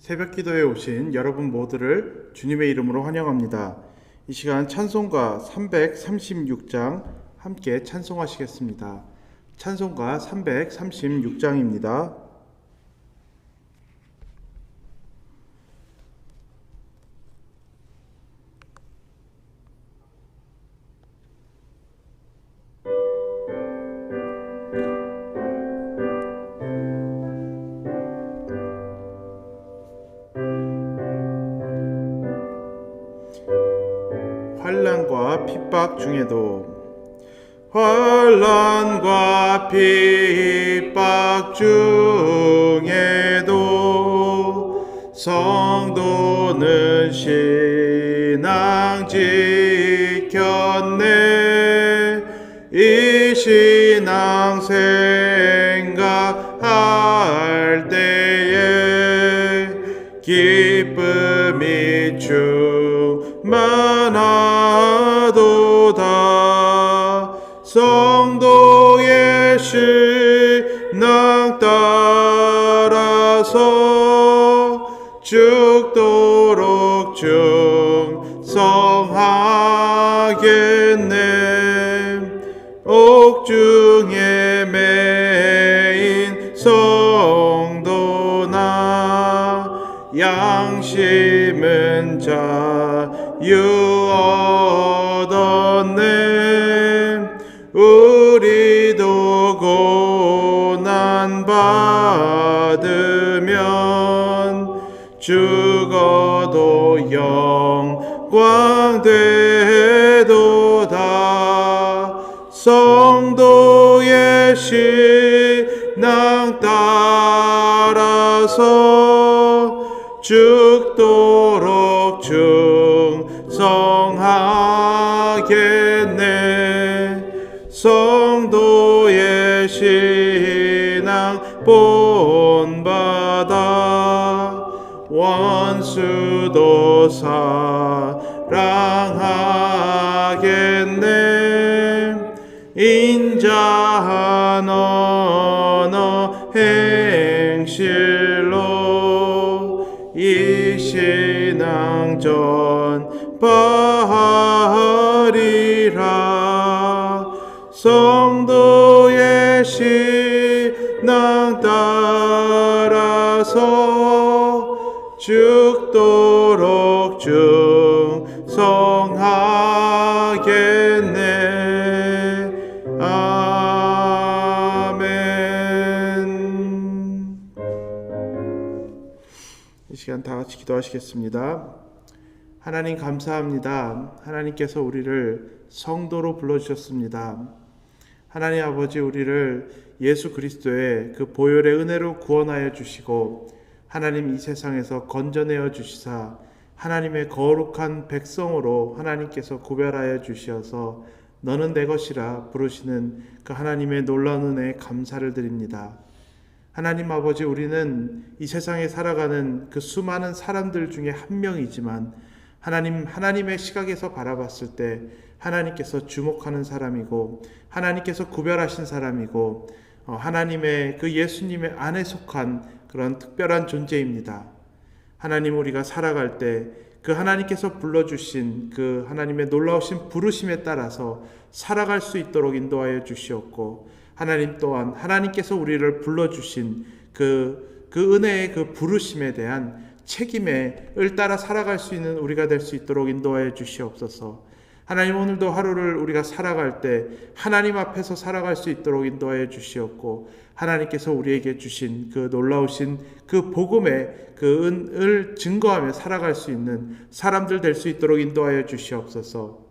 새벽 기도에 오신 여러분 모두를 주님의 이름으로 환영합니다. 이 시간 찬송가 336장 함께 찬송하시겠습니다. 찬송가 336장입니다. 환난과 핍박 중에도 성도는 신앙 지켰네. 이 신앙 생각할 때에 기쁨이 충만하도다. 성도의 신앙 따라서 죽도록 충성하겠네. 옥중에 매인 성도나 양심은 자유 얻었네. 우리도 고난 받으면 죽어도 영광 되도다. 성도의 신앙 따라서 죽도록 충성하겠네. 성도의 신앙 본받아 원수도 사랑하겠네. 인자한 언어 행실로 이 신앙 전파하리라. 성도의 신앙 따라서 죽도록 충성하겠네. 아멘. 이 시간 다 같이 기도하시겠습니다. 하나님 감사합니다. 하나님께서 우리를 성도로 불러주셨습니다. 하나님 아버지, 우리를 예수 그리스도의 그 보혈의 은혜로 구원하여 주시고 하나님 이 세상에서 건져내어 주시사 하나님의 거룩한 백성으로 하나님께서 구별하여 주시어서 너는 내 것이라 부르시는 그 하나님의 놀라운 은혜에 감사를 드립니다. 하나님 아버지, 우리는 이 세상에 살아가는 그 수많은 사람들 중에 한 명이지만 하나님의 시각에서 바라봤을 때 하나님께서 주목하는 사람이고 하나님께서 구별하신 사람이고 하나님의 그 예수님의 안에 속한 그런 특별한 존재입니다. 하나님, 우리가 살아갈 때 그 하나님께서 불러주신 그 하나님의 놀라우신 부르심에 따라서 살아갈 수 있도록 인도하여 주시옵고, 하나님 또한 하나님께서 우리를 불러주신 그 은혜의 그 부르심에 대한 책임을 따라 살아갈 수 있는 우리가 될 수 있도록 인도하여 주시옵소서. 하나님, 오늘도 하루를 우리가 살아갈 때 하나님 앞에서 살아갈 수 있도록 인도하여 주시옵고, 하나님께서 우리에게 주신 그 놀라우신 그 복음의 그 은을 증거하며 살아갈 수 있는 사람들 될 수 있도록 인도하여 주시옵소서.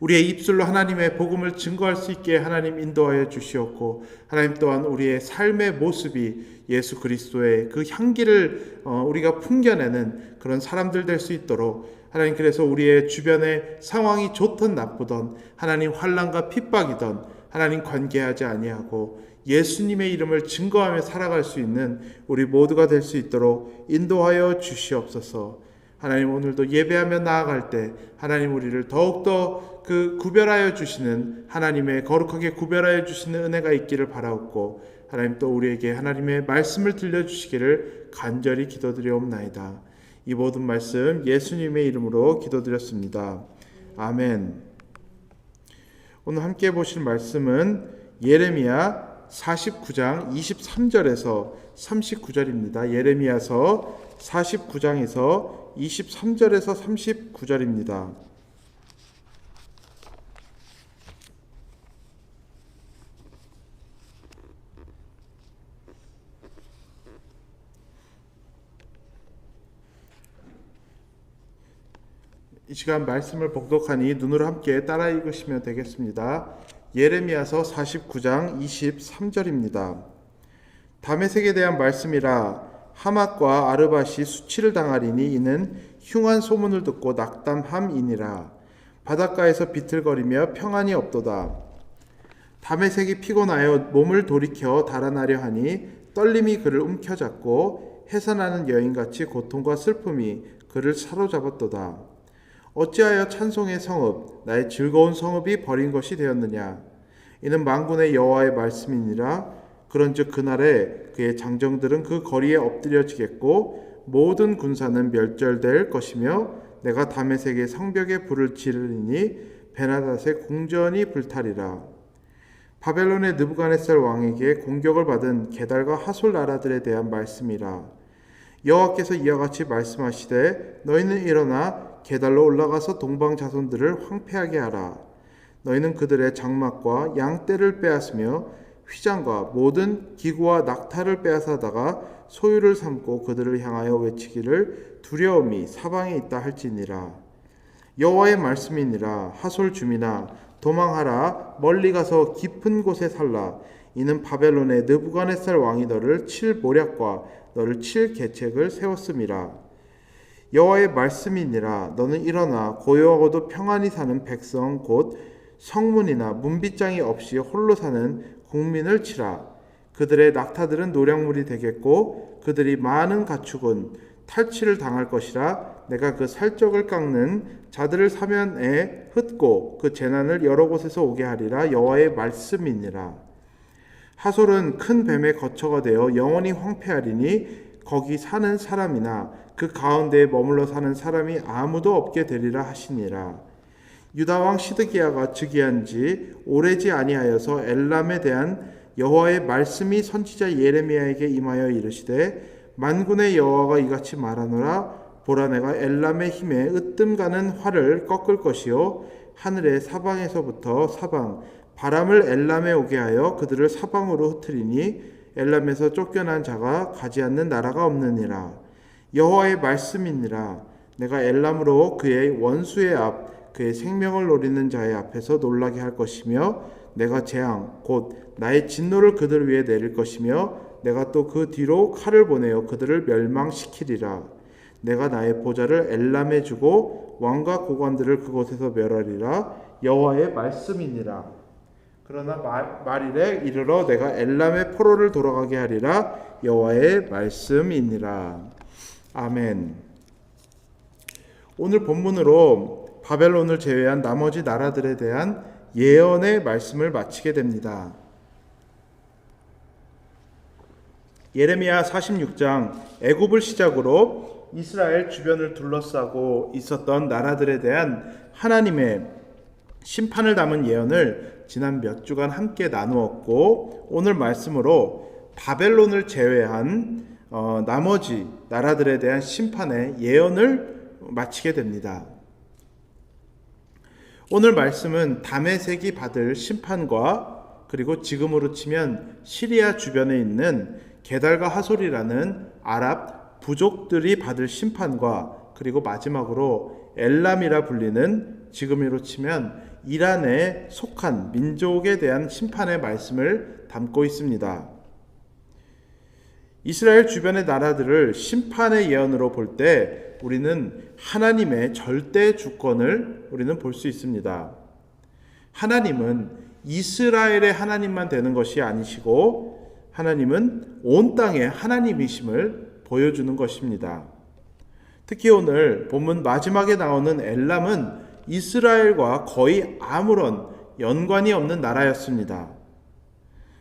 우리의 입술로 하나님의 복음을 증거할 수 있게 하나님 인도하여 주시옵고, 하나님 또한 우리의 삶의 모습이 예수 그리스도의 그 향기를 우리가 풍겨내는 그런 사람들 될 수 있도록 하나님, 그래서 우리의 주변의 상황이 좋든 나쁘든 하나님 환난과 핍박이든 하나님 관계하지 아니하고 예수님의 이름을 증거하며 살아갈 수 있는 우리 모두가 될 수 있도록 인도하여 주시옵소서. 하나님 오늘도 예배하며 나아갈 때 하나님 우리를 더욱더 그 구별하여 주시는 하나님의 거룩하게 구별하여 주시는 은혜가 있기를 바라옵고 하나님 또 우리에게 하나님의 말씀을 들려주시기를 간절히 기도드리옵나이다. 이 모든 말씀 예수님의 이름으로 기도드렸습니다. 아멘. 오늘 함께 보실 말씀은 예레미야 49장 23절에서 39절입니다. 예레미야서 49장에서 23절에서 39절입니다. 이 시간 말씀을 복독하니 눈으로 함께 따라 읽으시면 되겠습니다. 예레미야서 49장 23절입니다. 다메섹에 대한 말씀이라 하맛과 아르밧이 수치를 당하리니 이는 흉한 소문을 듣고 낙담함이니라. 바닷가에서 비틀거리며 평안이 없도다. 다메섹이 피곤하여 몸을 돌이켜 달아나려 하니 떨림이 그를 움켜잡고 해산하는 여인같이 고통과 슬픔이 그를 사로잡았도다. 어찌하여 찬송의 성읍 나의 즐거운 성읍이 버린 것이 되었느냐. 이는 만군의 여호와의 말씀이니라. 그런즉 그날에 그의 장정들은 그 거리에 엎드려지겠고 모든 군사는 멸절될 것이며 내가 다메섹의 성벽에 불을 지르리니 베나닷의 궁전이 불타리라. 바벨론의 느부갓네살 왕에게 공격을 받은 게달과 하솔 나라들에 대한 말씀이라. 여호와께서 이와 같이 말씀하시되 너희는 일어나 게달로 올라가서 동방 자손들을 황폐하게 하라. 너희는 그들의 장막과 양떼를 빼앗으며 휘장과 모든 기구와 낙타를 빼앗아다가 소유를 삼고 그들을 향하여 외치기를 두려움이 사방에 있다 할지니라. 여호와의 말씀이니라. 하솔 주민아 도망하라. 멀리 가서 깊은 곳에 살라. 이는 바벨론의 느부갓네살 왕이 너를 칠 모략과 너를 칠 계책을 세웠음이라. 여호와의 말씀이니라. 너는 일어나 고요하고도 평안히 사는 백성 곧 성문이나 문빗장이 없이 홀로 사는 국민을 치라. 그들의 낙타들은 노략물이 되겠고 그들이 많은 가축은 탈취를 당할 것이라. 내가 그 살적을 깎는 자들을 사면에 흩고 그 재난을 여러 곳에서 오게 하리라. 여호와의 말씀이니라. 하솔은 큰 뱀의 거처가 되어 영원히 황폐하리니 거기 사는 사람이나 그 가운데에 머물러 사는 사람이 아무도 없게 되리라 하시니라. 유다왕 시드기야가 즉위한 지 오래지 아니하여서 엘람에 대한 여호와의 말씀이 선지자 예레미야에게 임하여 이르시되 만군의 여호와가 이같이 말하노라. 보라 내가 엘람의 힘에 으뜸가는 활을 꺾을 것이요 하늘의 사방에서부터 사방 바람을 엘람에 오게 하여 그들을 사방으로 흩으리니 엘람에서 쫓겨난 자가 가지 않는 나라가 없느니라. 여호와의 말씀이니라. 내가 엘람으로 그의 원수의 앞 그의 생명을 노리는 자의 앞에서 놀라게 할 것이며 내가 재앙 곧 나의 진노를 그들 위에 내릴 것이며 내가 또 그 뒤로 칼을 보내어 그들을 멸망시키리라. 내가 나의 보좌를 엘람에 주고 왕과 고관들을 그곳에서 멸하리라. 여호와의 말씀이니라. 그러나 말일에 이르러 내가 엘람의 포로를 돌아가게 하리라. 여호와의 말씀이니라. 아멘. 오늘 본문으로 바벨론을 제외한 나머지 나라들에 대한 예언의 말씀을 마치게 됩니다. 예레미야 46장 애굽을 시작으로 이스라엘 주변을 둘러싸고 있었던 나라들에 대한 하나님의 심판을 담은 예언을 지난 몇 주간 함께 나누었고 오늘 말씀으로 바벨론을 제외한 나머지 나라들에 대한 심판의 예언을 마치게 됩니다. 오늘 말씀은 다메섹이 받을 심판과 그리고 지금으로 치면 시리아 주변에 있는 게달과 하솔이라는 아랍 부족들이 받을 심판과 그리고 마지막으로 엘람이라 불리는 지금으로 치면 이란에 속한 민족에 대한 심판의 말씀을 담고 있습니다. 이스라엘 주변의 나라들을 심판의 예언으로 볼 때 우리는 하나님의 절대 주권을 우리는 볼 수 있습니다. 하나님은 이스라엘의 하나님만 되는 것이 아니시고 하나님은 온 땅의 하나님이심을 보여주는 것입니다. 특히 오늘 본문 마지막에 나오는 엘람은 이스라엘과 거의 아무런 연관이 없는 나라였습니다.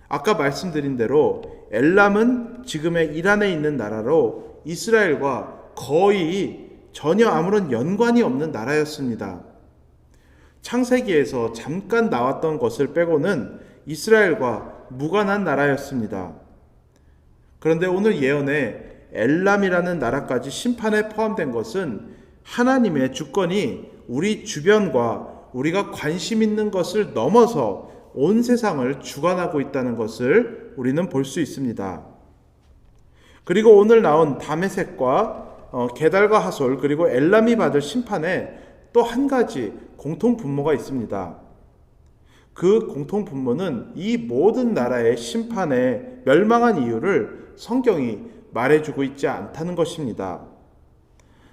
아까 말씀드린 대로 엘람은 지금의 이란에 있는 나라로 이스라엘과 거의 전혀 아무런 연관이 없는 나라였습니다. 창세기에서 잠깐 나왔던 것을 빼고는 이스라엘과 무관한 나라였습니다. 그런데 오늘 예언에 엘람이라는 나라까지 심판에 포함된 것은 하나님의 주권이 우리 주변과 우리가 관심 있는 것을 넘어서 온 세상을 주관하고 있다는 것을 우리는 볼 수 있습니다. 그리고 오늘 나온 다메섹과 게달과 하솔 그리고 엘람이 받을 심판에 또 한 가지 공통 분모가 있습니다. 그 공통 분모는 이 모든 나라의 심판에 멸망한 이유를 성경이 말해주고 있지 않다는 것입니다.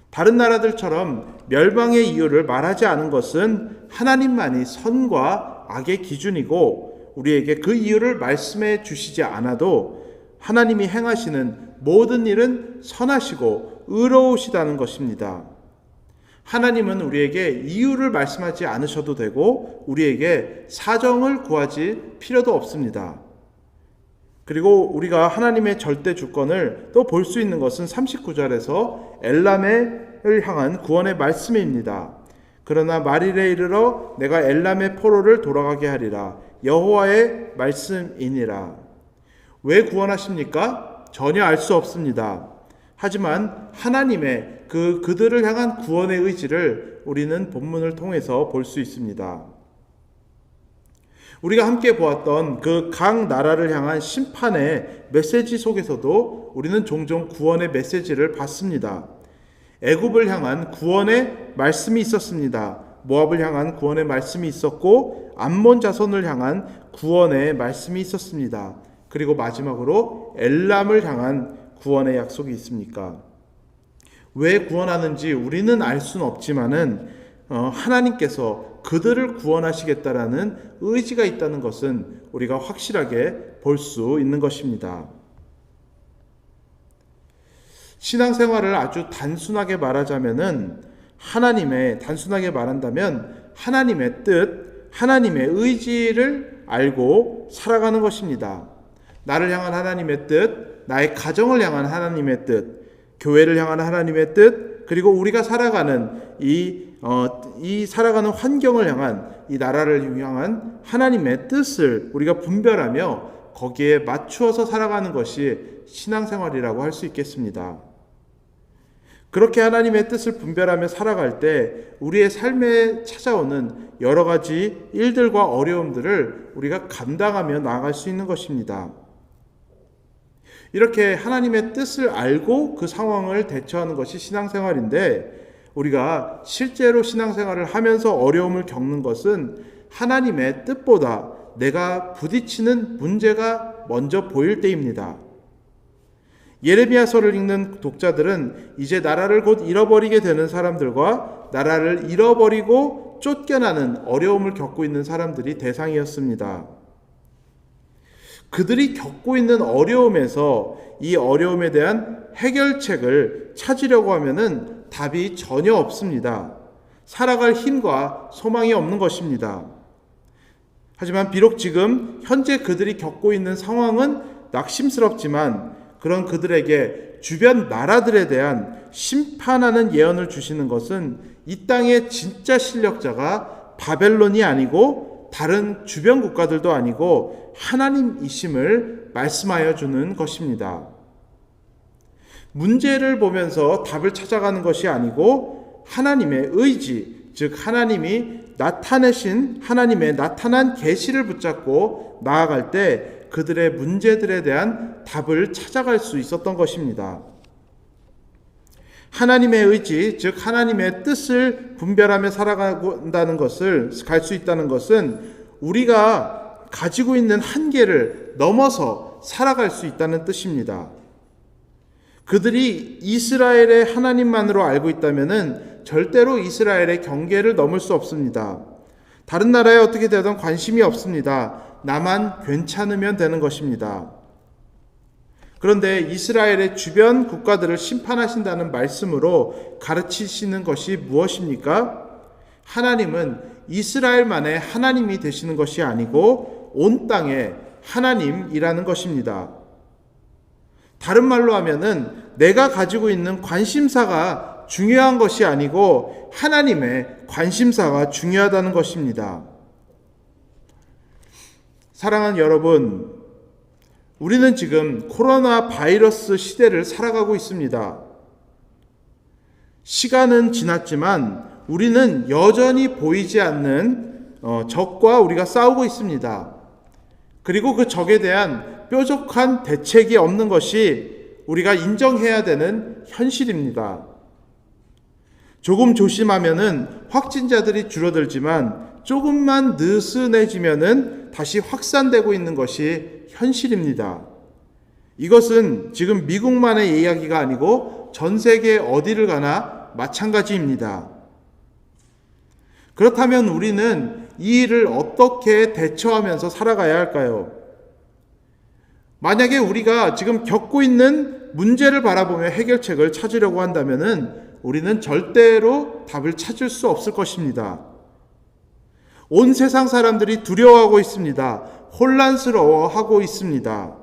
다른 나라들처럼 멸망의 이유를 말하지 않은 것은 하나님만이 선과 악의 기준이고 우리에게 그 이유를 말씀해 주시지 않아도 하나님이 행하시는 모든 일은 선하시고 의로우시다는 것입니다. 하나님은 우리에게 이유를 말씀하지 않으셔도 되고 우리에게 사정을 구하지 필요도 없습니다. 그리고 우리가 하나님의 절대 주권을 또 볼 수 있는 것은 39절에서 엘람을 향한 구원의 말씀입니다. 그러나 말일에 이르러 내가 엘람의 포로를 돌아가게 하리라. 여호와의 말씀이니라. 왜 구원하십니까? 전혀 알 수 없습니다. 하지만 하나님의 그들을 향한 구원의 의지를 우리는 본문을 통해서 볼 수 있습니다. 우리가 함께 보았던 그 각 나라를 향한 심판의 메시지 속에서도 우리는 종종 구원의 메시지를 받습니다. 애굽을 향한 구원의 말씀이 있었습니다. 모압을 향한 구원의 말씀이 있었고 암몬 자손을 향한 구원의 말씀이 있었습니다. 그리고 마지막으로 엘람을 향한 구원의 약속이 있습니까? 왜 구원하는지 우리는 알 수는 없지만은 하나님께서 그들을 구원하시겠다라는 의지가 있다는 것은 우리가 확실하게 볼 수 있는 것입니다. 신앙생활을 아주 단순하게 말한다면 하나님의 뜻, 하나님의 의지를 알고 살아가는 것입니다. 나를 향한 하나님의 뜻, 나의 가정을 향한 하나님의 뜻, 교회를 향한 하나님의 뜻, 그리고 우리가 살아가는 이 살아가는 환경을 향한 이 나라를 향한 하나님의 뜻을 우리가 분별하며 거기에 맞추어서 살아가는 것이 신앙생활이라고 할 수 있겠습니다. 그렇게 하나님의 뜻을 분별하며 살아갈 때 우리의 삶에 찾아오는 여러 가지 일들과 어려움들을 우리가 감당하며 나아갈 수 있는 것입니다. 이렇게 하나님의 뜻을 알고 그 상황을 대처하는 것이 신앙생활인데 우리가 실제로 신앙생활을 하면서 어려움을 겪는 것은 하나님의 뜻보다 내가 부딪히는 문제가 먼저 보일 때입니다. 예레미야서를 읽는 독자들은 이제 나라를 곧 잃어버리게 되는 사람들과 나라를 잃어버리고 쫓겨나는 어려움을 겪고 있는 사람들이 대상이었습니다. 그들이 겪고 있는 어려움에서 이 어려움에 대한 해결책을 찾으려고 하면은 답이 전혀 없습니다. 살아갈 힘과 소망이 없는 것입니다. 하지만 비록 지금 현재 그들이 겪고 있는 상황은 낙심스럽지만 그런 그들에게 주변 나라들에 대한 심판하는 예언을 주시는 것은 이 땅의 진짜 실력자가 바벨론이 아니고 다른 주변 국가들도 아니고 하나님이심을 말씀하여 주는 것입니다. 문제를 보면서 답을 찾아가는 것이 아니고 하나님의 의지, 즉 하나님이 나타내신 하나님의 나타난 계시를 붙잡고 나아갈 때 그들의 문제들에 대한 답을 찾아갈 수 있었던 것입니다. 하나님의 의지, 즉 하나님의 뜻을 분별하며 살아간다는 것을 갈 수 있다는 것은 우리가 가지고 있는 한계를 넘어서 살아갈 수 있다는 뜻입니다. 그들이 이스라엘의 하나님만으로 알고 있다면은 절대로 이스라엘의 경계를 넘을 수 없습니다. 다른 나라에 어떻게 되든 관심이 없습니다. 나만 괜찮으면 되는 것입니다. 그런데 이스라엘의 주변 국가들을 심판하신다는 말씀으로 가르치시는 것이 무엇입니까? 하나님은 이스라엘만의 하나님이 되시는 것이 아니고 온 땅의 하나님이라는 것입니다. 다른 말로 하면은 내가 가지고 있는 관심사가 중요한 것이 아니고 하나님의 관심사가 중요하다는 것입니다. 사랑하는 여러분, 우리는 지금 코로나 바이러스 시대를 살아가고 있습니다. 시간은 지났지만 우리는 여전히 보이지 않는 적과 우리가 싸우고 있습니다. 그리고 그 적에 대한 뾰족한 대책이 없는 것이 우리가 인정해야 되는 현실입니다. 조금 조심하면은 확진자들이 줄어들지만 조금만 느슨해지면은 다시 확산되고 있는 것이 현실입니다. 이것은 지금 미국만의 이야기가 아니고 전 세계 어디를 가나 마찬가지입니다. 그렇다면 우리는 이 일을 어떻게 대처하면서 살아가야 할까요? 만약에 우리가 지금 겪고 있는 문제를 바라보며 해결책을 찾으려고 한다면은 우리는 절대로 답을 찾을 수 없을 것입니다. 온 세상 사람들이 두려워하고 있습니다. 혼란스러워하고 있습니다.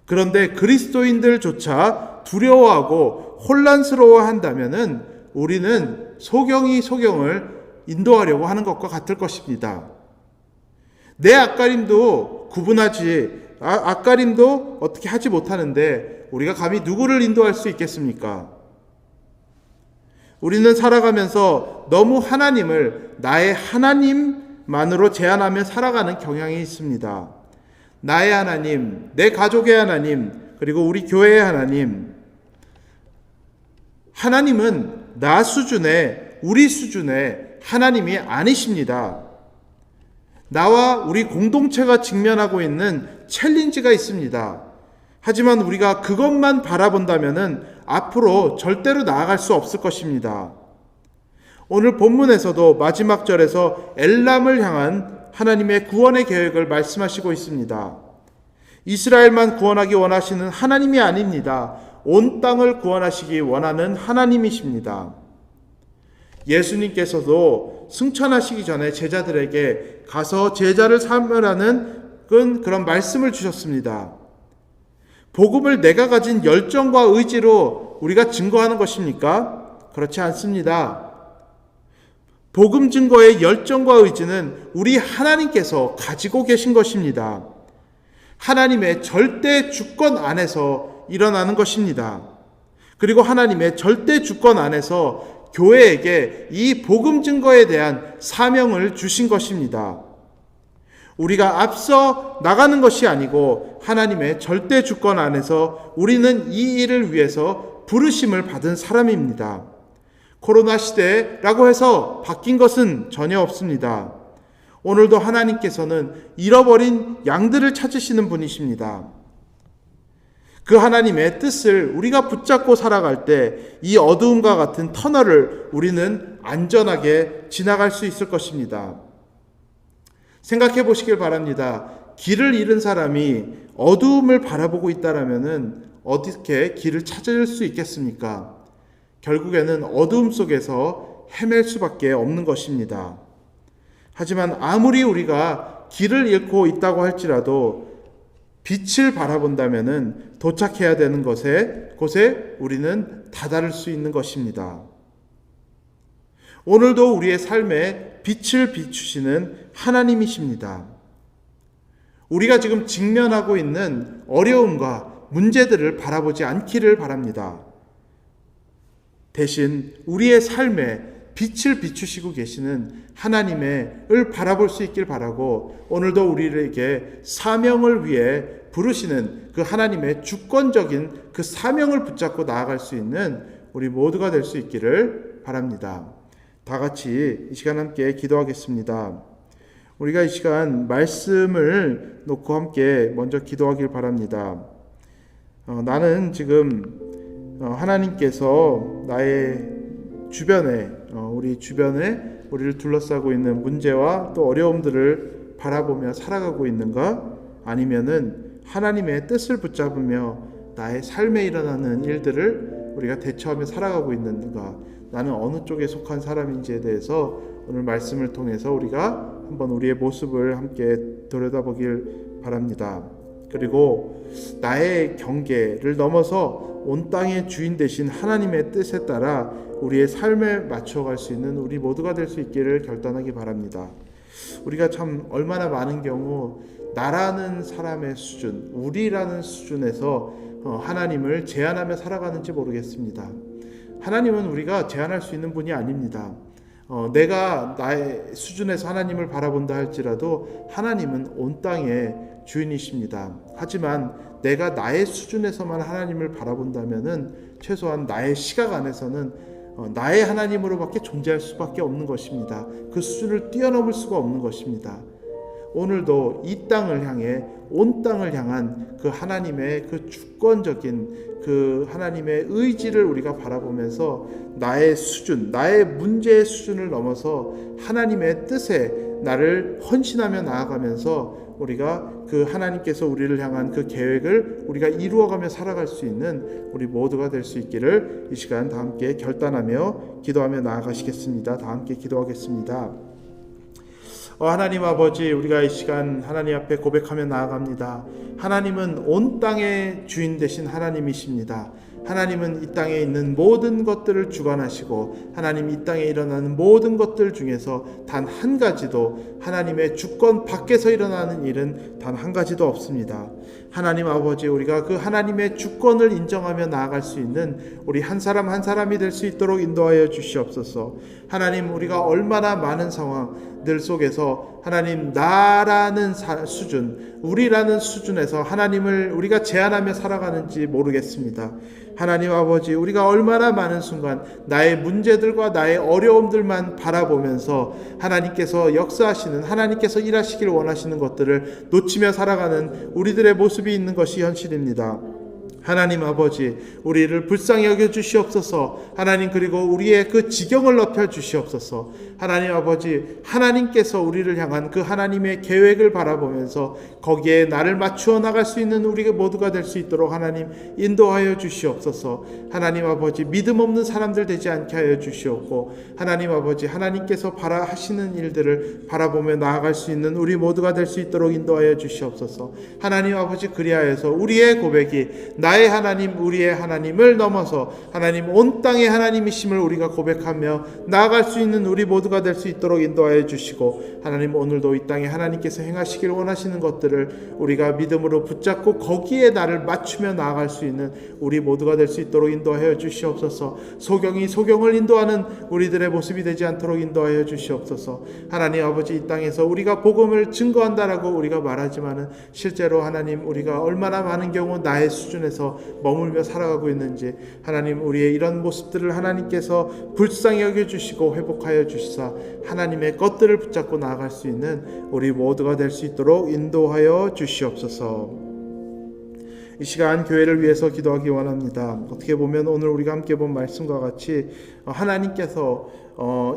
그런데 그리스도인들조차 두려워하고 혼란스러워한다면은 우리는 소경을 인도하려고 하는 것과 같을 것입니다. 내 앞가림도 앞가림도 어떻게 하지 못하는데 우리가 감히 누구를 인도할 수 있겠습니까? 우리는 살아가면서 너무 하나님을 나의 하나님만으로 제한하며 살아가는 경향이 있습니다. 나의 하나님, 내 가족의 하나님, 그리고 우리 교회의 하나님. 하나님은 나 수준의, 우리 수준의 하나님이 아니십니다. 나와 우리 공동체가 직면하고 있는 챌린지가 있습니다. 하지만 우리가 그것만 바라본다면은 앞으로 절대로 나아갈 수 없을 것입니다. 오늘 본문에서도 마지막 절에서 엘람을 향한 하나님의 구원의 계획을 말씀하시고 있습니다. 이스라엘만 구원하기 원하시는 하나님이 아닙니다. 온 땅을 구원하시기 원하는 하나님이십니다. 예수님께서도 승천하시기 전에 제자들에게 가서 제자를 삼으라는 그런 말씀을 주셨습니다. 복음을 내가 가진 열정과 의지로 우리가 증거하는 것입니까? 그렇지 않습니다. 복음 증거의 열정과 의지는 우리 하나님께서 가지고 계신 것입니다. 하나님의 절대 주권 안에서 일어나는 것입니다. 그리고 하나님의 절대 주권 안에서 교회에게 이 복음 증거에 대한 사명을 주신 것입니다. 우리가 앞서 나가는 것이 아니고 하나님의 절대 주권 안에서 우리는 이 일을 위해서 부르심을 받은 사람입니다. 코로나 시대라고 해서 바뀐 것은 전혀 없습니다. 오늘도 하나님께서는 잃어버린 양들을 찾으시는 분이십니다. 그 하나님의 뜻을 우리가 붙잡고 살아갈 때 이 어두움과 같은 터널을 우리는 안전하게 지나갈 수 있을 것입니다. 생각해 보시길 바랍니다. 길을 잃은 사람이 어두움을 바라보고 있다라면은 어떻게 길을 찾을 수 있겠습니까? 결국에는 어두움 속에서 헤맬 수밖에 없는 것입니다. 하지만 아무리 우리가 길을 잃고 있다고 할지라도 빛을 바라본다면은 도착해야 되는 곳에 우리는 다다를 수 있는 것입니다. 오늘도 우리의 삶에 빛을 비추시는 하나님이십니다. 우리가 지금 직면하고 있는 어려움과 문제들을 바라보지 않기를 바랍니다. 대신 우리의 삶에 빛을 비추시고 계시는 하나님을 바라볼 수 있길 바라고 오늘도 우리에게 사명을 위해 부르시는 그 하나님의 주권적인 그 사명을 붙잡고 나아갈 수 있는 우리 모두가 될 수 있기를 바랍니다. 다 같이 이 시간 함께 기도하겠습니다. 우리가 이 시간 말씀을 놓고 함께 먼저 기도하길 바랍니다. 나는 지금 하나님께서 나의 주변에 우리 주변에 우리를 둘러싸고 있는 문제와 또 어려움들을 바라보며 살아가고 있는가? 아니면은 하나님의 뜻을 붙잡으며 나의 삶에 일어나는 일들을 우리가 대처하며 살아가고 있는가, 나는 어느 쪽에 속한 사람인지에 대해서 오늘 말씀을 통해서 우리가 한번 우리의 모습을 함께 들여다보길 바랍니다. 그리고 나의 경계를 넘어서 온 땅의 주인 되신 하나님의 뜻에 따라 우리의 삶에 맞춰갈 수 있는 우리 모두가 될 수 있기를 결단하기 바랍니다. 우리가 참 얼마나 많은 경우 나라는 사람의 수준, 우리라는 수준에서 하나님을 제한하며 살아가는지 모르겠습니다. 하나님은 우리가 제한할 수 있는 분이 아닙니다. 내가 나의 수준에서 하나님을 바라본다 할지라도 하나님은 온 땅의 주인이십니다. 하지만 내가 나의 수준에서만 하나님을 바라본다면은 최소한 나의 시각 안에서는 나의 하나님으로밖에 존재할 수밖에 없는 것입니다. 그 수준을 뛰어넘을 수가 없는 것입니다. 오늘도 이 땅을 향해, 온 땅을 향한 그 하나님의 그 주권적인 그 하나님의 의지를 우리가 바라보면서 나의 수준, 나의 문제의 수준을 넘어서 하나님의 뜻에 나를 헌신하며 나아가면서 우리가 그 하나님께서 우리를 향한 그 계획을 우리가 이루어가며 살아갈 수 있는 우리 모두가 될 수 있기를 이 시간 다 함께 결단하며 기도하며 나아가시겠습니다. 다 함께 기도하겠습니다. 하나님 아버지, 우리가 이 시간 하나님 앞에 고백하며 나아갑니다. 하나님은 온 땅의 주인 되신 하나님이십니다. 하나님은 이 땅에 있는 모든 것들을 주관하시고 하나님 이 땅에 일어나는 모든 것들 중에서 단 한 가지도 하나님의 주권 밖에서 일어나는 일은 단 한 가지도 없습니다. 하나님 아버지, 우리가 그 하나님의 주권을 인정하며 나아갈 수 있는 우리 한 사람 한 사람이 될 수 있도록 인도하여 주시옵소서. 하나님, 우리가 얼마나 많은 상황들 속에서 하나님 나라는 수준, 우리라는 수준에서 하나님을 우리가 제한하며 살아가는지 모르겠습니다. 하나님 아버지, 우리가 얼마나 많은 순간 나의 문제들과 나의 어려움들만 바라보면서 하나님께서 역사하시는, 하나님께서 일하시길 원하시는 것들을 놓치며 살아가는 우리들의 모습이 있는 것이 현실입니다. 하나님 아버지, 우리를 불쌍히 여겨 주시옵소서. 하나님, 그리고 우리의 그 지경을 넓혀 주시옵소서. 하나님 아버지, 하나님께서 우리를 향한 그 하나님의 계획을 바라보면서 거기에 나를 맞추어 나갈 수 있는 우리 모두가 될 수 있도록 하나님 인도하여 주시옵소서. 하나님 아버지, 믿음 없는 사람들 되지 않게 하여 주시옵고, 하나님 아버지, 하나님께서 하시는 일들을 바라보며 나아갈 수 있는 우리 모두가 될 수 있도록 인도하여 주시옵소서. 하나님 아버지, 그리하여서 우리의 고백이 나의 하나님, 우리의 하나님을 넘어서 하나님 온 땅의 하나님이심을 우리가 고백하며 나아갈 수 있는 우리 모두가 될 수 있도록 인도하여 주시고, 하나님 오늘도 이 땅에 하나님께서 행하시길 원하시는 것들을 우리가 믿음으로 붙잡고 거기에 나를 맞추며 나아갈 수 있는 우리 모두가 될 수 있도록 인도하여 주시옵소서. 소경이 소경을 인도하는 우리들의 모습이 되지 않도록 인도하여 주시옵소서. 하나님 아버지, 이 땅에서 우리가 복음을 증거한다라고 우리가 말하지만은 실제로 하나님, 우리가 얼마나 많은 경우 나의 수준에서 머물며 살아가고 있는지 하나님, 우리의 이런 모습들을 하나님께서 불쌍히 여겨주시고 회복하여 주시사 하나님의 것들을 붙잡고 나아갈 수 있는 우리 모두가 될 수 있도록 인도하여 주시옵소서. 이 시간 교회를 위해서 기도하기 원합니다. 어떻게 보면 오늘 우리가 함께 본 말씀과 같이 하나님께서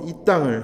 이 땅을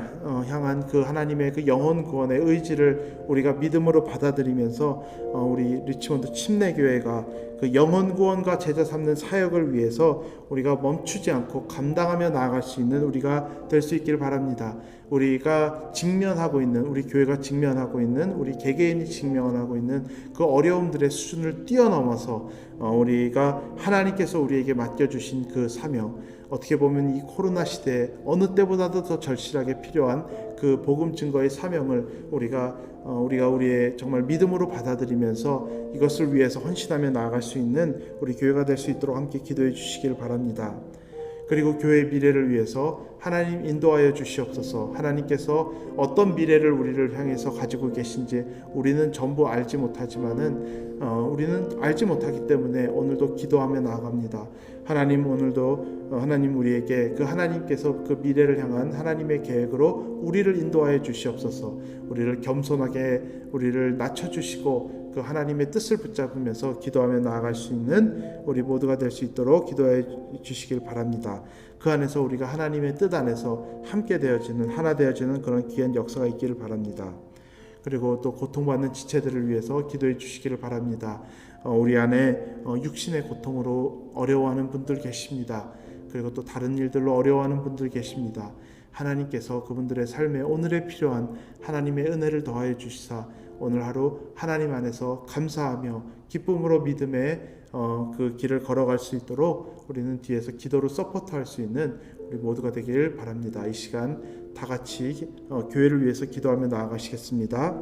향한 그 하나님의 그 영혼 구원의 의지를 우리가 믿음으로 받아들이면서 우리 리치몬드 침례교회가 그 영혼 구원과 제자 삼는 사역을 위해서 우리가 멈추지 않고 감당하며 나아갈 수 있는 우리가 될 수 있기를 바랍니다. 우리가 직면하고 있는, 우리 교회가 직면하고 있는, 우리 개개인이 직면하고 있는 그 어려움들의 수준을 뛰어넘어서 우리가 하나님께서 우리에게 맡겨주신 그 사명, 어떻게 보면 이 코로나 시대에 어느 때보다도 더 절실하게 필요한 그 복음 증거의 사명을 우리가 우리의 정말 믿음으로 받아들이면서 이것을 위해서 헌신하며 나아갈 수 있는 우리 교회가 될 수 있도록 함께 기도해 주시기를 바랍니다. 그리고 교회의 미래를 위해서 하나님 인도하여 주시옵소서. 하나님께서 어떤 미래를 우리를 향해서 가지고 계신지 우리는 전부 알지 못하지만은 우리는 알지 못하기 때문에 오늘도 기도하며 나아갑니다. 하나님, 오늘도 하나님 우리에게 그 하나님께서 그 미래를 향한 하나님의 계획으로 우리를 인도하여 주시옵소서. 우리를 겸손하게 우리를 낮춰주시고 그 하나님의 뜻을 붙잡으면서 기도하며 나아갈 수 있는 우리 모두가 될 수 있도록 기도해 주시길 바랍니다. 그 안에서 우리가 하나님의 뜻 안에서 함께 되어지는, 하나 되어지는 그런 귀한 역사가 있기를 바랍니다. 그리고 또 고통받는 지체들을 위해서 기도해 주시기를 바랍니다. 우리 안에 육신의 고통으로 어려워하는 분들 계십니다. 그리고 또 다른 일들로 어려워하는 분들 계십니다. 하나님께서 그분들의 삶에 오늘에 필요한 하나님의 은혜를 더하여 주시사 오늘 하루 하나님 안에서 감사하며 기쁨으로 믿음의 그 길을 걸어갈 수 있도록 우리는 뒤에서 기도로 서포트할 수 있는 우리 모두가 되길 바랍니다. 이 시간 다 같이 교회를 위해서 기도하며 나아가시겠습니다.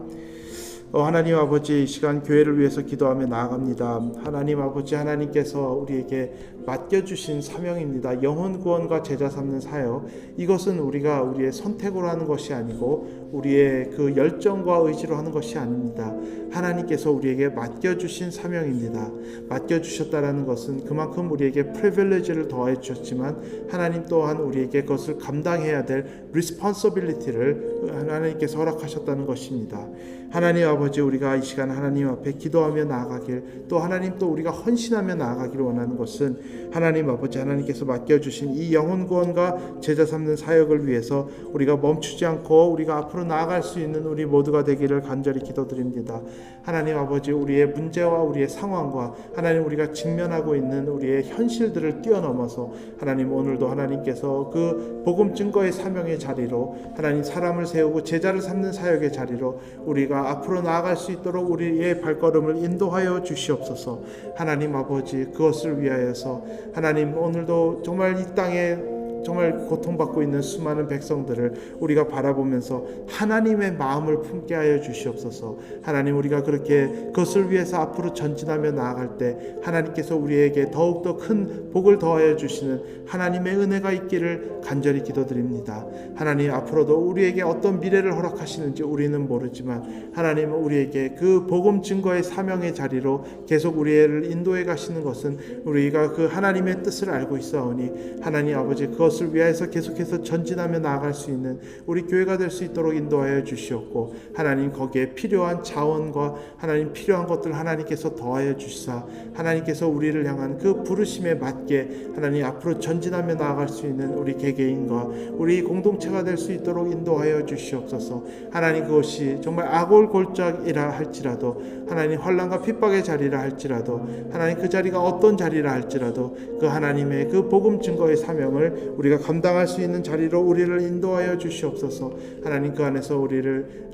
하나님 아버지, 이 시간 교회를 위해서 기도하며 나아갑니다. 하나님 아버지, 하나님께서 우리에게 맡겨주신 사명입니다. 영혼 구원과 제자 삼는 사역. 이것은 우리가 우리의 선택으로 하는 것이 아니고 우리의 그 열정과 의지로 하는 것이 아닙니다. 하나님께서 우리에게 맡겨주신 사명입니다. 맡겨주셨다라는 것은 그만큼 우리에게 프리빌리지를 더해 주셨지만 하나님 또한 우리에게 그것을 감당해야 될 responsibility를 하나님께서 허락하셨다는 것입니다. 하나님 아버지, 우리가 이 시간 하나님 앞에 기도하며 나아가길, 또 하나님 또 우리가 헌신하며 나아가기를 원하는 것은 하나님 아버지, 하나님께서 맡겨주신 이 영혼 구원과 제자 삼는 사역을 위해서 우리가 멈추지 않고 우리가 앞으로 나아갈 수 있는 우리 모두가 되기를 간절히 기도드립니다. 하나님 아버지, 우리의 문제와 우리의 상황과 하나님 우리가 직면하고 있는 우리의 현실들을 뛰어넘어서 하나님 오늘도 하나님께서 그 복음 증거의 사명의 자리로 하나님 사람을 세우고 제자를 삼는 사역의 자리로 우리가 앞으로 나아갈 수 있도록 우리의 발걸음을 인도하여 주시옵소서. 하나님 아버지, 그것을 위하여서 하나님 오늘도 정말 이 땅에 정말 고통받고 있는 수많은 백성들을 우리가 바라보면서 하나님의 마음을 품게 하여 주시옵소서. 하나님, 우리가 그렇게 그것을 위해서 앞으로 전진하며 나아갈 때 하나님께서 우리에게 더욱더 큰 복을 더하여 주시는 하나님의 은혜가 있기를 간절히 기도드립니다. 하나님, 앞으로도 우리에게 어떤 미래를 허락하시는지 우리는 모르지만 하나님은 우리에게 그 복음 증거의 사명의 자리로 계속 우리를 인도해 가시는 것은 우리가 그 하나님의 뜻을 알고 있사오니 하나님 아버지, 그것을 위하여서 계속해서 전진하며 나아갈 수 있는 우리 교회가 될 수 있도록 인도하여 주시옵고 하나님, 거기에 필요한 자원과 하나님 필요한 것들 하나님께서 더하여 주시사 하나님께서 우리를 향한 그 부르심에 맞게 하나님 앞으로 전진하며 나아갈 수 있는 우리 개개인과 우리 공동체가 될 수 있도록 인도하여 주시옵소서. 하나님, 그것이 정말 아골골짝이라 할지라도 하나님 환난과 핍박의 자리라 할지라도 하나님 그 자리가 어떤 자리라 할지라도 그 하나님의 그 복음 증거의 사명을 우리가 감당할 수 있는 자리로 우리를 인도하여 주시옵소서. 하나님, 그 안에서 우리를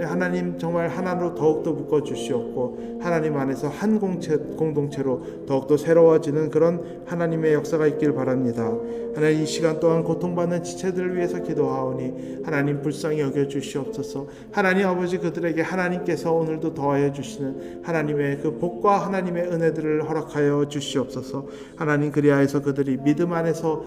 하나님 정말 하나로 더욱더 묶어 주시옵고 하나님 안에서 한 공동체로 더욱더 새로워지는 그런 하나님의 역사가 있길 바랍니다. 하나님, 이 시간 또한 고통받는 지체들을 위해서 기도하오니 하나님 불쌍히 여겨 주시옵소서. 하나님 아버지, 그들에게 하나님께서 오늘도 더하여 주시는 하나님의 그 복과 하나님의 은혜들을 허락하여 주시옵소서. 하나님, 그리하여서 그들이 믿음 안에서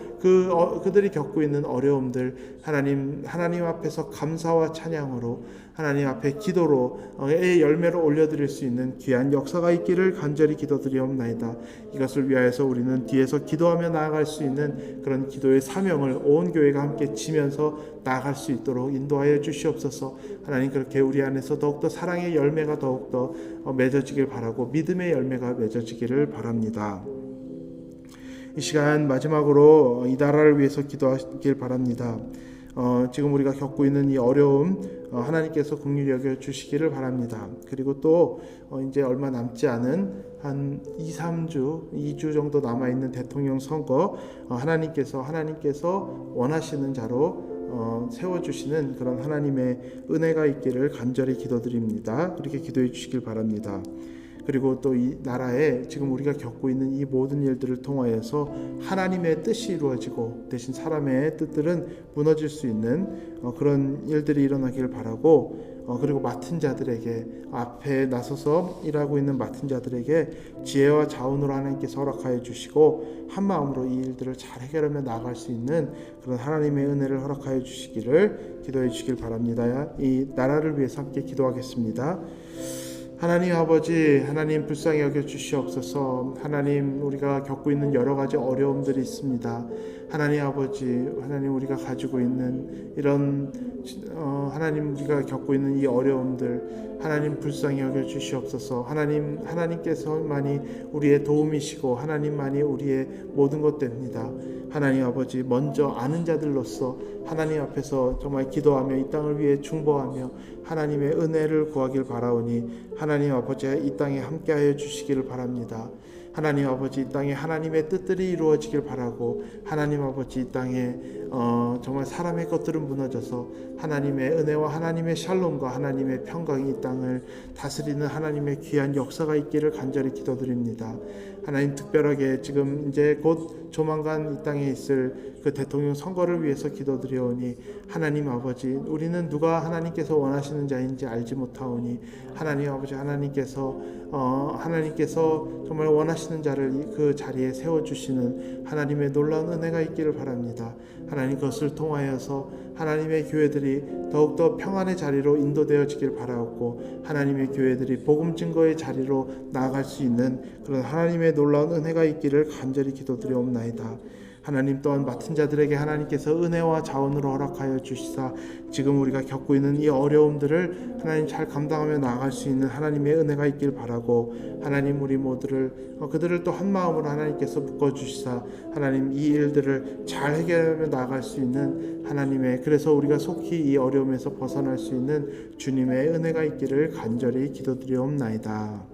그들이 겪고 있는 어려움들 하나님 앞에서 감사와 찬양으로 하나님 앞에 기도로의 열매로 올려드릴 수 있는 귀한 역사가 있기를 간절히 기도드리옵나이다. 이것을 위하여서 우리는 뒤에서 기도하며 나아갈 수 있는 그런 기도의 사명을 온 교회가 함께 지면서 나아갈 수 있도록 인도하여 주시옵소서. 하나님, 그렇게 우리 안에서 더욱더 사랑의 열매가 더욱더 맺어지길 바라고 믿음의 열매가 맺어지기를 바랍니다. 이 시간 마지막으로 이 나라를 위해서 기도하길 바랍니다. 지금 우리가 겪고 있는 이 어려움 하나님께서 긍휼히 여겨 주시기를 바랍니다. 그리고 또 이제 얼마 남지 않은 한 2주 정도 남아있는 대통령 선거 하나님께서 원하시는 자로 세워주시는 그런 하나님의 은혜가 있기를 간절히 기도드립니다. 그렇게 기도해 주시길 바랍니다. 그리고 또 이 나라에 지금 우리가 겪고 있는 이 모든 일들을 통하여서 하나님의 뜻이 이루어지고 대신 사람의 뜻들은 무너질 수 있는 그런 일들이 일어나기를 바라고 그리고 맡은 자들에게 앞에 나서서 일하고 있는 맡은 자들에게 지혜와 자원으로 하나님께서 허락하여 주시고 한 마음으로 이 일들을 잘 해결하며 나아갈 수 있는 그런 하나님의 은혜를 허락하여 주시기를 기도해 주시길 바랍니다. 이 나라를 위해서 함께 기도하겠습니다. 하나님 아버지, 하나님 불쌍히 여겨 주시옵소서. 하나님, 우리가 겪고 있는 여러 가지 어려움들이 있습니다. 하나님 아버지, 하나님 우리가 가지고 있는 이런 하나님 우리가 겪고 있는 이 어려움들 하나님 불쌍히 여겨 주시옵소서. 하나님께서만이 우리의 도움이시고 하나님만이 우리의 모든 것 됩니다. 하나님 아버지 먼저 아는 자들로서 하나님 앞에서 정말 기도하며 이 땅을 위해 중보하며 하나님의 은혜를 구하길 바라오니 하나님 아버지 이 땅에 함께하여 주시기를 바랍니다. 하나님 아버지 이 땅에 하나님의 뜻들이 이루어지길 바라고 하나님 아버지 이 땅에 정말 사람의 것들은 무너져서 하나님의 은혜와 하나님의 샬롬과 하나님의 평강이 이 땅을 다스리는 하나님의 귀한 역사가 있기를 간절히 기도드립니다. 하나님 특별하게 지금 이제 곧 조만간 이 땅에 있을 그 대통령 선거를 위해서 기도드려오니 하나님 아버지 우리는 누가 하나님께서 원하시는 자인지 알지 못하오니 하나님 아버지 하나님께서 정말 원하시는 자를 그 자리에 세워주시는 하나님의 놀라운 은혜가 있기를 바랍니다. 하나님 그것을 통하여서 하나님의 교회들이 더욱더 평안의 자리로 인도되어지길 바라옵고 하나님의 교회들이 복음 증거의 자리로 나아갈 수 있는 그런 하나님의 놀라운 은혜가 있기를 간절히 기도드리옵나이다. 하나님 또한 맡은 자들에게 하나님께서 은혜와 자원으로 허락하여 주시사 지금 우리가 겪고 있는 이 어려움들을 하나님 잘 감당하며 나아갈 수 있는 하나님의 은혜가 있길 바라고 하나님 우리 모두를 그들을 또 한 마음으로 하나님께서 묶어주시사 하나님 이 일들을 잘 해결하며 나아갈 수 있는 하나님의 그래서 우리가 속히 이 어려움에서 벗어날 수 있는 주님의 은혜가 있기를 간절히 기도드리옵나이다.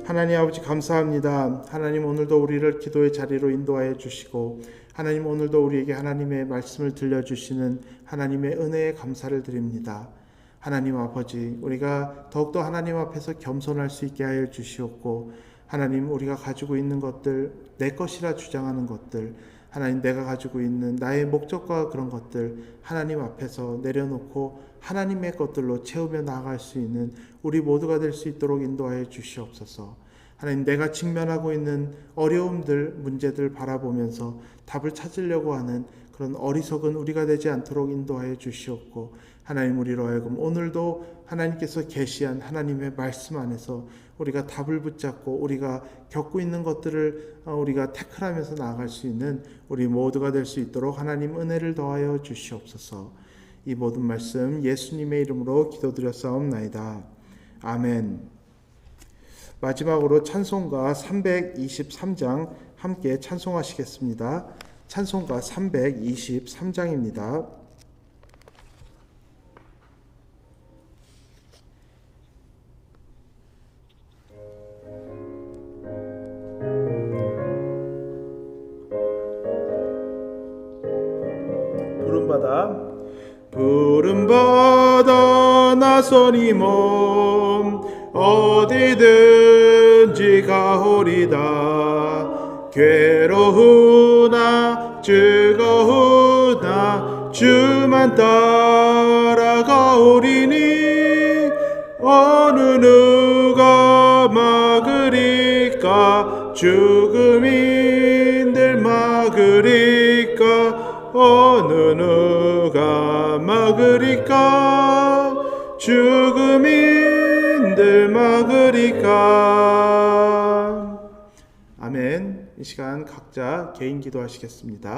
하나님 아버지 감사합니다. 하나님 오늘도 우리를 기도의 자리로 인도하여 주시고 하나님 오늘도 우리에게 하나님의 말씀을 들려주시는 하나님의 은혜에 감사를 드립니다. 하나님 아버지 우리가 더욱더 하나님 앞에서 겸손할 수 있게 하여 주시옵고 하나님 우리가 가지고 있는 것들 내 것이라 주장하는 것들 하나님 내가 가지고 있는 나의 목적과 그런 것들 하나님 앞에서 내려놓고 하나님의 것들로 채우며 나아갈 수 있는 우리 모두가 될 수 있도록 인도하여 주시옵소서. 하나님 내가 직면하고 있는 어려움들 문제들 바라보면서 답을 찾으려고 하는 그런 어리석은 우리가 되지 않도록 인도하여 주시옵고 하나님 우리로 하여금 오늘도 하나님께서 계시한 하나님의 말씀 안에서 우리가 답을 붙잡고 우리가 겪고 있는 것들을 우리가 태클하면서 나아갈 수 있는 우리 모두가 될 수 있도록 하나님 은혜를 더하여 주시옵소서. 이 모든 말씀 예수님의 이름으로 기도드렸사옵나이다. 아멘. 마지막으로 찬송가 323장 함께 찬송하시겠습니다. 찬송가 323장입니다. 부름받아 나서니 몸 어디든지 가오리다. 괴로우나 즐거우나 주만 따라가오리니 어느 누가 막으리까 죽음인들 막으리까 어느 누가 막으리까 죽음인들 막으리까. 아멘. 이 시간 각자 개인 기도하시겠습니다.